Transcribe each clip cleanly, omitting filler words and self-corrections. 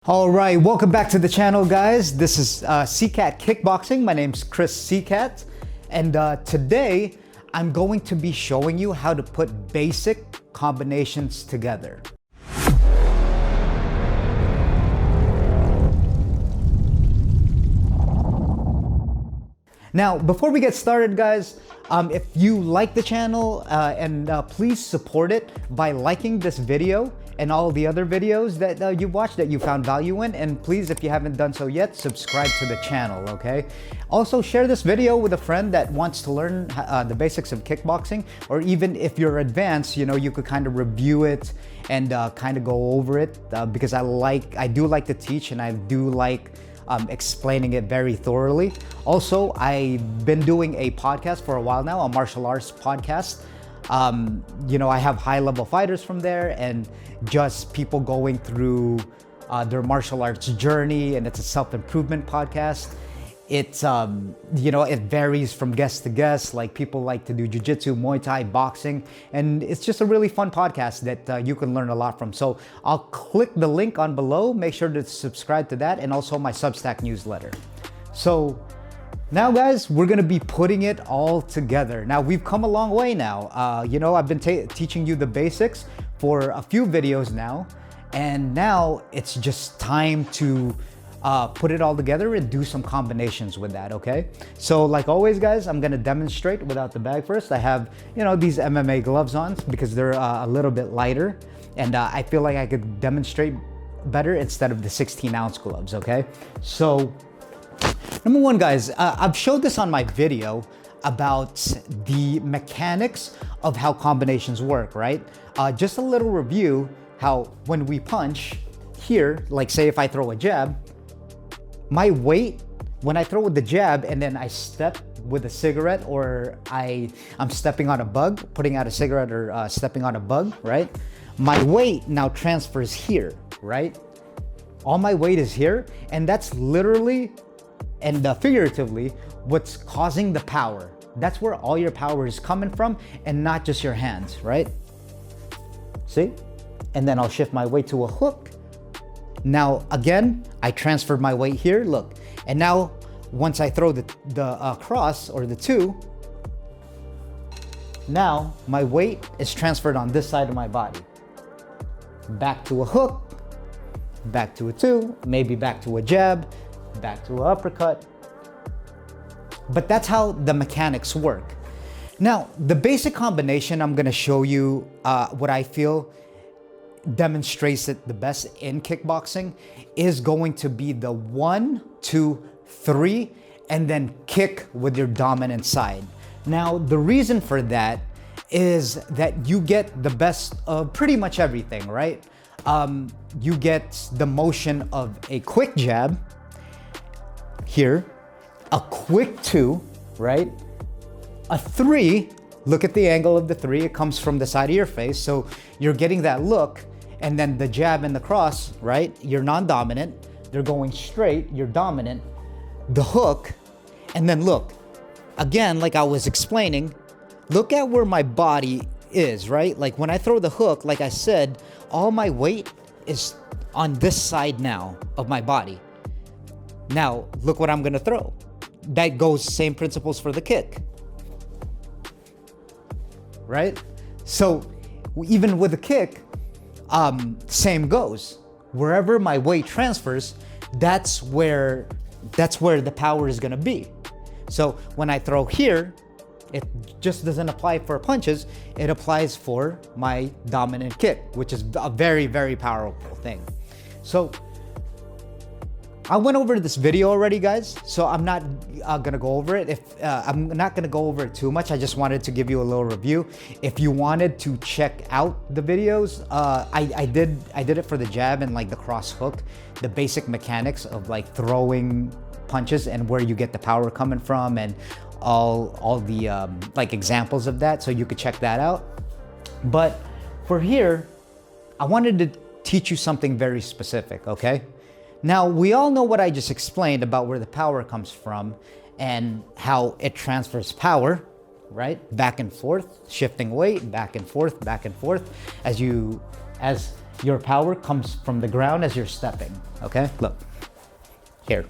All right, welcome back to the channel, guys. This is Sicat Kickboxing. My name's Chris Sicat, and today I'm going to be showing you how to put basic combinations together. Now, before we get started, guys, if you like the channel, please support it by liking this video and all the other videos that you watched that you found value in. And please, if you haven't done so yet, subscribe to the channel, okay? Also, share this video with a friend that wants to learn the basics of kickboxing, or even if you're advanced, you know, you could kind of review it and kind of go over it because I do like to teach, and I do like explaining it very thoroughly. Also, I've been doing a podcast for a while now, a martial arts podcast. You know, I have high-level fighters from there and just people going through their martial arts journey, and it's a self-improvement podcast. It's, you know, it varies from guest to guest. Like, people like to do jiu-jitsu, Muay Thai, boxing, and it's just a really fun podcast that you can learn a lot from. So I'll click the link on below. Make sure to subscribe to that, and also my Substack newsletter. So now, guys, we're gonna be putting it all together. Now, we've come a long way now. You know, I've been teaching you the basics for a few videos now, and now it's just time to put it all together and do some combinations with that, okay? So like always, guys, I'm gonna demonstrate without the bag first. I have, you know, these MMA gloves on because they're a little bit lighter, and I feel like I could demonstrate better instead of the 16-ounce gloves, okay? So, number one, guys, I've showed this on my video about the mechanics of how combinations work, right? Just a little review, how when we punch here, like say if I throw a jab, my weight, when I throw with the jab and then I step with a cigarette, or I'm stepping on a bug, putting out a cigarette, or stepping on a bug, right? My weight now transfers here, right? All my weight is here, and that's literally and figuratively what's causing the power. That's where all your power is coming from, and not just your hands, right? See? And then I'll shift my weight to a hook. Now, again, I transferred my weight here, look. And now, once I throw the cross, or the two, now my weight is transferred on this side of my body. Back to a hook, back to a two, maybe back to a jab, back to an uppercut. But that's how the mechanics work. Now, the basic combination I'm gonna show you, what I feel demonstrates it the best in kickboxing, is going to be the 1, 2, 3, and then kick with your dominant side. Now, the reason for that is that you get the best of pretty much everything, right? You get the motion of a quick jab here, a quick two, right? A three, look at the angle of the three, it comes from the side of your face, so you're getting that look. And then the jab and the cross, right? You're non-dominant, they're going straight, you're dominant. The hook, and then look, again, like I was explaining, look at where my body is, right? Like when I throw the hook, like I said, all my weight is on this side now of my body. Now, look what I'm gonna throw. That goes same principles for the kick, right? So even with the kick, same goes. Wherever my weight transfers, that's where the power is gonna be. So when I throw here, it just doesn't apply for punches, it applies for my dominant kick, which is a very, very powerful thing. So I went over this video already, guys, so I'm not gonna go over it. I'm not gonna go over it too much. I just wanted to give you a little review. If you wanted to check out the videos, I did it for the jab and like the cross hook, the basic mechanics of like throwing punches and where you get the power coming from, and all the like examples of that, so you could check that out. But for here, I wanted to teach you something very specific, okay? Now, we all know what I just explained about where the power comes from and how it transfers power, right? Back and forth, shifting weight, back and forth, as your power comes from the ground as you're stepping, okay? Look, here.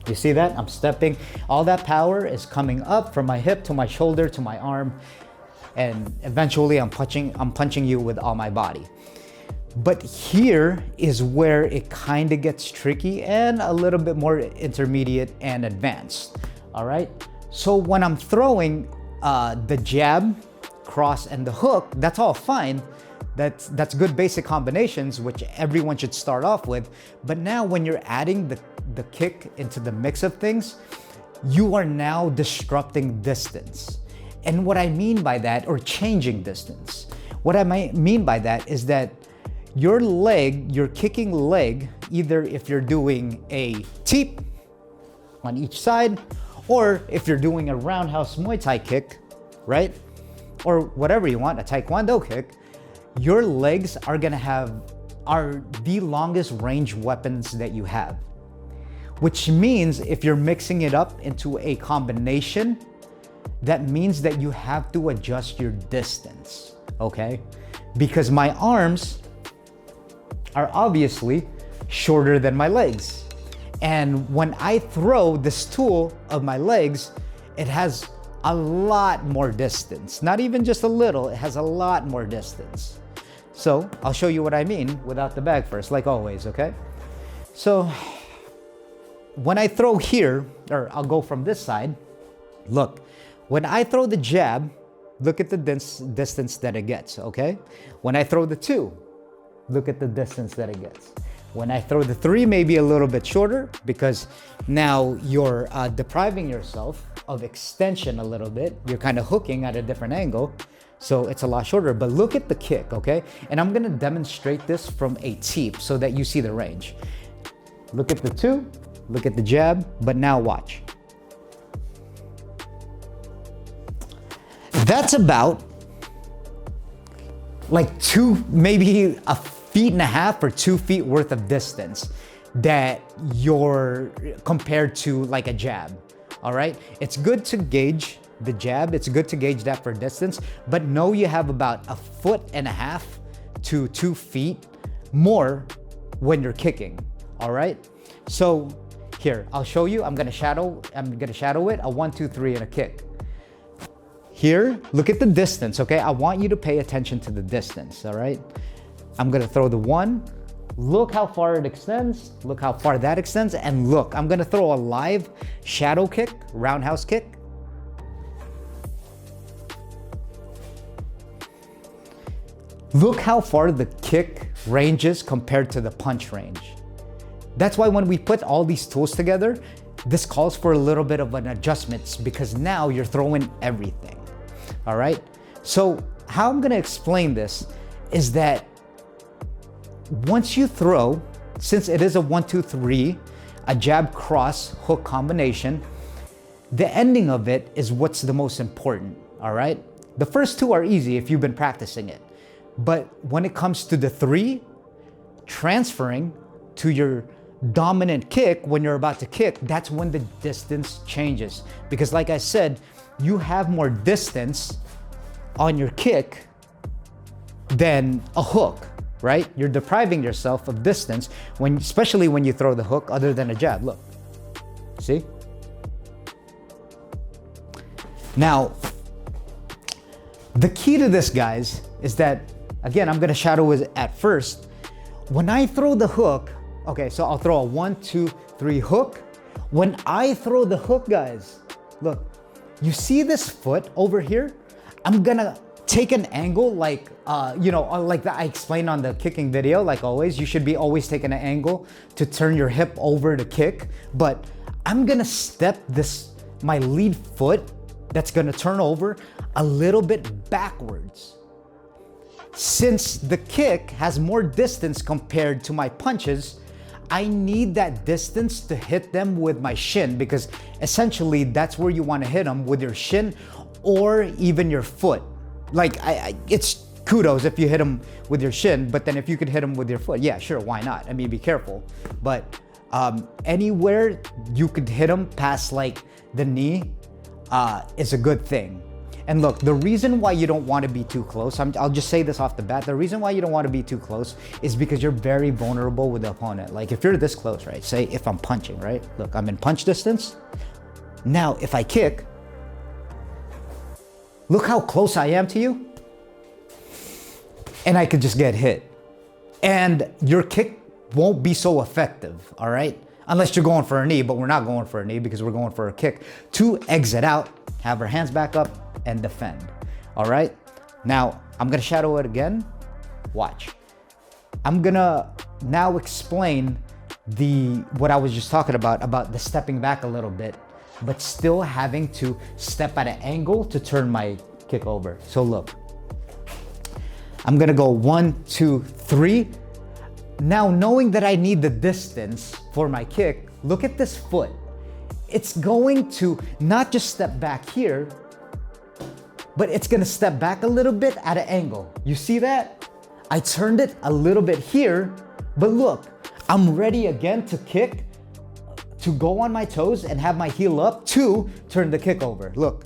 You see that? I'm stepping. All that power is coming up from my hip to my shoulder to my arm, and eventually I'm punching you with all my body. But here is where it kind of gets tricky and a little bit more intermediate and advanced, all right? So when I'm throwing the jab, cross, and the hook, that's all fine. That's good basic combinations, which everyone should start off with. But now when you're adding the kick into the mix of things, you are now disrupting distance. And what I mean by that, or changing distance, what I mean by that is that your leg, your kicking leg, either if you're doing a teep on each side, or if you're doing a roundhouse Muay Thai kick, right? Or whatever you want, a Taekwondo kick, your legs are the longest range weapons that you have. Which means if you're mixing it up into a combination, that means that you have to adjust your distance, okay? Because my arms are obviously shorter than my legs. And when I throw this tool of my legs, it has a lot more distance. Not even just a little, it has a lot more distance. So I'll show you what I mean without the bag first, like always, okay? So when I throw here, or I'll go from this side, look, when I throw the jab, look at the distance that it gets, okay? When I throw the 2, look at the distance that it gets. When I throw the 3, maybe a little bit shorter, because now you're depriving yourself of extension a little bit. You're kind of hooking at a different angle, so it's a lot shorter. But look at the kick, okay? And I'm gonna demonstrate this from a teep so that you see the range. Look at the 2, look at the jab, but now watch. That's about like 2, maybe a feet and a half or 2 feet worth of distance that you're compared to like a jab, all right? It's good to gauge the jab. It's good to gauge that for distance, but know you have about 1.5 feet to 2 feet more when you're kicking, all right? So here, I'll show you. I'm gonna shadow it, a 1, 2, 3 and a kick. Here, look at the distance, okay? I want you to pay attention to the distance, all right? I'm gonna throw the 1. Look how far it extends. Look how far that extends. And look, I'm gonna throw a live shadow kick, roundhouse kick. Look how far the kick ranges compared to the punch range. That's why when we put all these tools together, this calls for a little bit of an adjustment because now you're throwing everything, all right? So how I'm gonna explain this is that once you throw, since it is a 1, 2, 3, a jab, cross, hook combination, the ending of it is what's the most important, all right? The first 2 are easy if you've been practicing it. But when it comes to the 3, transferring to your dominant kick when you're about to kick, that's when the distance changes. Because like I said, you have more distance on your kick than a hook, right? You're depriving yourself of distance, especially when you throw the hook other than a jab. Look, see? Now, the key to this, guys, is that, again, I'm gonna shadow it at first. When I throw the hook, okay, so I'll throw a 1, 2, 3 hook. When I throw the hook, guys, look, you see this foot over here? I'm gonna take an angle like, like I explained on the kicking video, like always, you should be always taking an angle to turn your hip over to kick. But I'm gonna step my lead foot that's gonna turn over a little bit backwards. Since the kick has more distance compared to my punches, I need that distance to hit them with my shin, because essentially that's where you want to hit them, with your shin or even your foot. Like it's kudos if you hit them with your shin, but then if you could hit them with your foot, yeah, sure, why not? I mean, be careful. But anywhere you could hit them past like the knee is a good thing. And look, the reason why you don't want to be too close, I'll just say this off the bat, the reason why you don't want to be too close is because you're very vulnerable with the opponent. Like if you're this close, right? Say if I'm punching, right? Look, I'm in punch distance. Now, if I kick, look how close I am to you. And I could just get hit. And your kick won't be so effective, all right? Unless you're going for a knee, but we're not going for a knee because we're going for a kick. To exit out, have our hands back up and defend, all right? Now, I'm gonna shadow it again. Watch. I'm gonna now explain what I was just talking about the stepping back a little bit, but still having to step at an angle to turn my kick over. So look, I'm gonna go 1, 2, 3. Now, knowing that I need the distance for my kick, look at this foot. It's going to not just step back here, but it's gonna step back a little bit at an angle. You see that? I turned it a little bit here, but look, I'm ready again to kick, to go on my toes and have my heel up to turn the kick over. Look.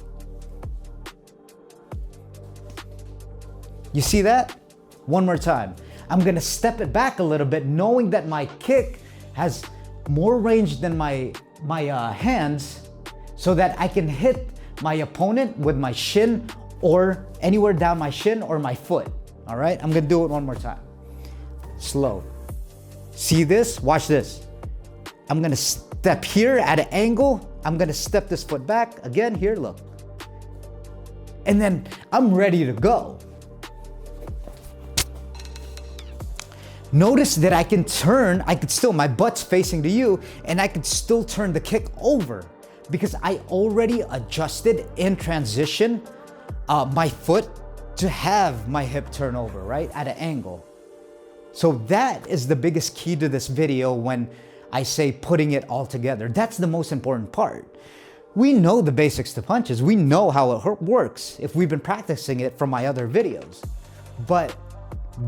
You see that? One more time. I'm gonna step it back a little bit, knowing that my kick has more range than my hands, so that I can hit my opponent with my shin or anywhere down my shin or my foot. All right, I'm gonna do it one more time. Slow. See this? Watch this. I'm gonna step here at an angle. I'm gonna step this foot back again here, look. And then I'm ready to go. Notice that I can turn, my butt's facing to you, and I can still turn the kick over because I already adjusted in transition my foot to have my hip turn over, right, at an angle. So that is the biggest key to this video when I say putting it all together. That's the most important part. We know the basics to punches. We know how it works if we've been practicing it from my other videos. But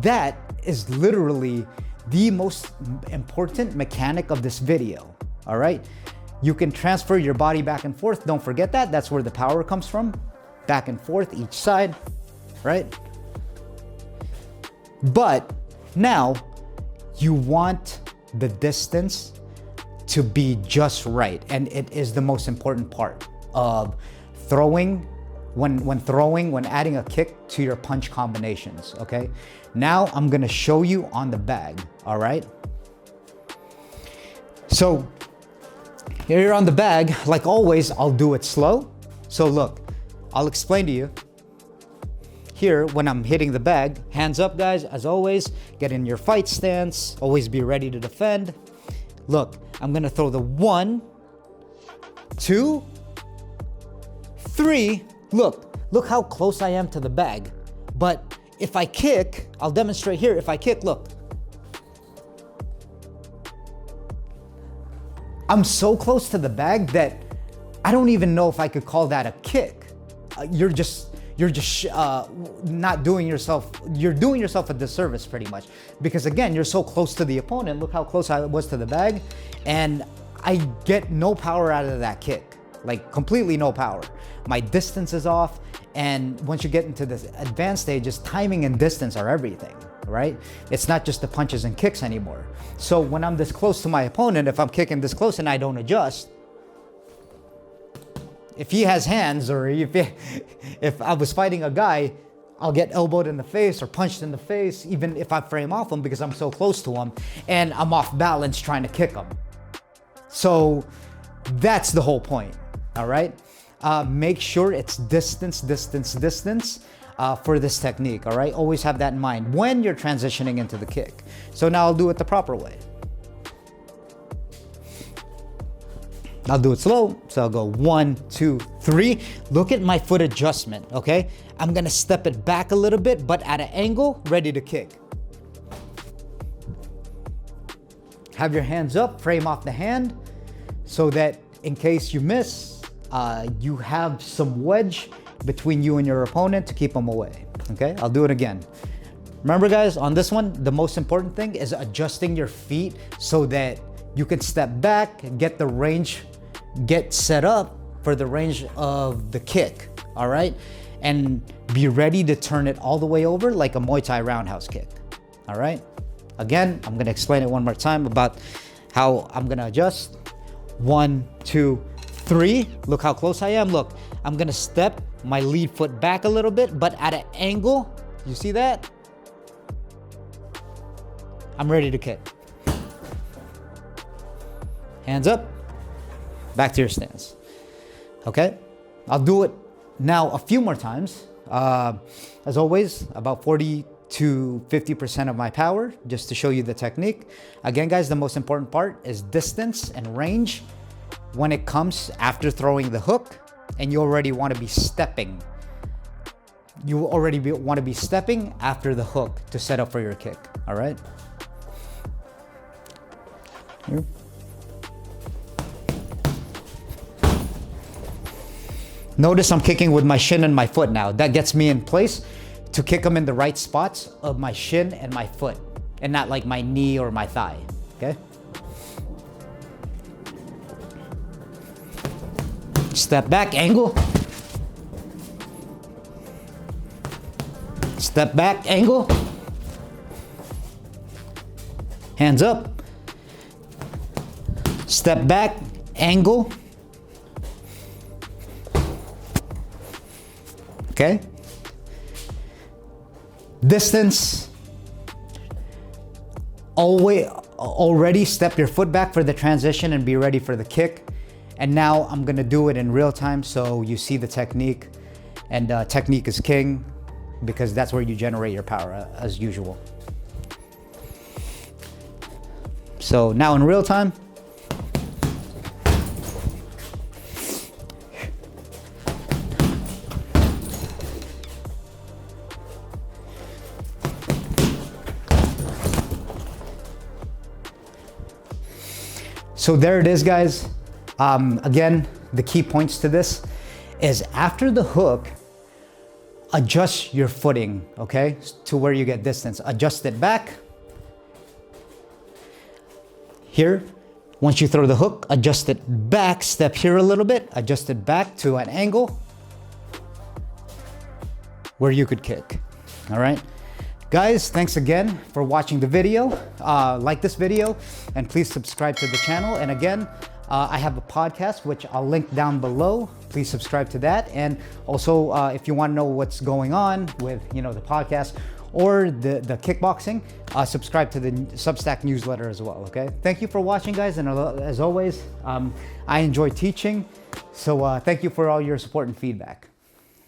that is literally the most important mechanic of this video, all right? You can transfer your body back and forth. Don't forget that. That's where the power comes from. Back and forth, each side, right? But now you want the distance to be just right. And it is the most important part of throwing, when adding a kick to your punch combinations, okay? Now I'm gonna show you on the bag, all right? So here you're on the bag, like always, I'll do it slow. So look, I'll explain to you. Here, when I'm hitting the bag, hands up guys, as always, get in your fight stance, always be ready to defend. Look, I'm gonna throw the 1, 2, 3. Look how close I am to the bag. But if I kick, I'll demonstrate here. If I kick, look. I'm so close to the bag that I don't even know if I could call that a kick. You're not doing yourself, you're doing yourself a disservice pretty much. Because again, you're so close to the opponent. Look how close I was to the bag. And I get no power out of that kick. Like completely no power. My distance is off. And once you get into the advanced stages, timing and distance are everything, right? It's not just the punches and kicks anymore. So when I'm this close to my opponent, if I'm kicking this close and I don't adjust, if he has hands, or if I was fighting a guy, I'll get elbowed in the face or punched in the face, even if I frame off him because I'm so close to him and I'm off balance trying to kick him. So that's the whole point, all right? Make sure it's distance for this technique, all right? Always have that in mind when you're transitioning into the kick. So now I'll do it the proper way. I'll do it slow. So I'll go 1, 2, 3. Look at my foot adjustment, okay? I'm gonna step it back a little bit, but at an angle, ready to kick. Have your hands up, frame off the hand, so that in case you miss, you have some wedge between you and your opponent to keep them away, okay? I'll do it again. Remember guys, on this one, the most important thing is adjusting your feet so that you can step back, get the range, get set up for the range of the kick, all right? and be ready to turn it all the way over like a Muay Thai roundhouse kick. All right? Again, I'm gonna explain it one more time about how I'm gonna adjust. 1, 2, 3. Look how close I am. Look, I'm gonna step my lead foot back a little bit, but at an angle. You see that? I'm ready to kick. Hands up, back to your stance. Okay? I'll do it now a few more times. As always, about 40 to 50% of my power, just to show you the technique. Again, guys, the most important part is distance and range when it comes after throwing the hook, and you already want to be stepping. You already want to be stepping after the hook to set up for your kick. All right? Here. Notice I'm kicking with my shin and my foot now. That gets me in place to kick them in the right spots of my shin and my foot, and not like my knee or my thigh, okay? Step back, angle. Step back, angle. Hands up. Step back, angle. Okay? Distance. Already step your foot back for the transition and be ready for the kick. And now I'm gonna do it in real time so you see the technique. And technique is king, because that's where you generate your power as usual. So now in real time. So there it is, guys. Again, the key points to this is after the hook, adjust your footing, okay? To where you get distance. Adjust it back. Here, once you throw the hook, adjust it back, step here a little bit, adjust it back to an angle where you could kick, all right? Guys, thanks again for watching the video. Like this video and please subscribe to the channel. And again, I have a podcast which I'll link down below. Please subscribe to that. And also, if you want to know what's going on with the podcast or the kickboxing, subscribe to the Substack newsletter as well. Okay. Thank you for watching, guys. And as always, I enjoy teaching. So thank you for all your support and feedback.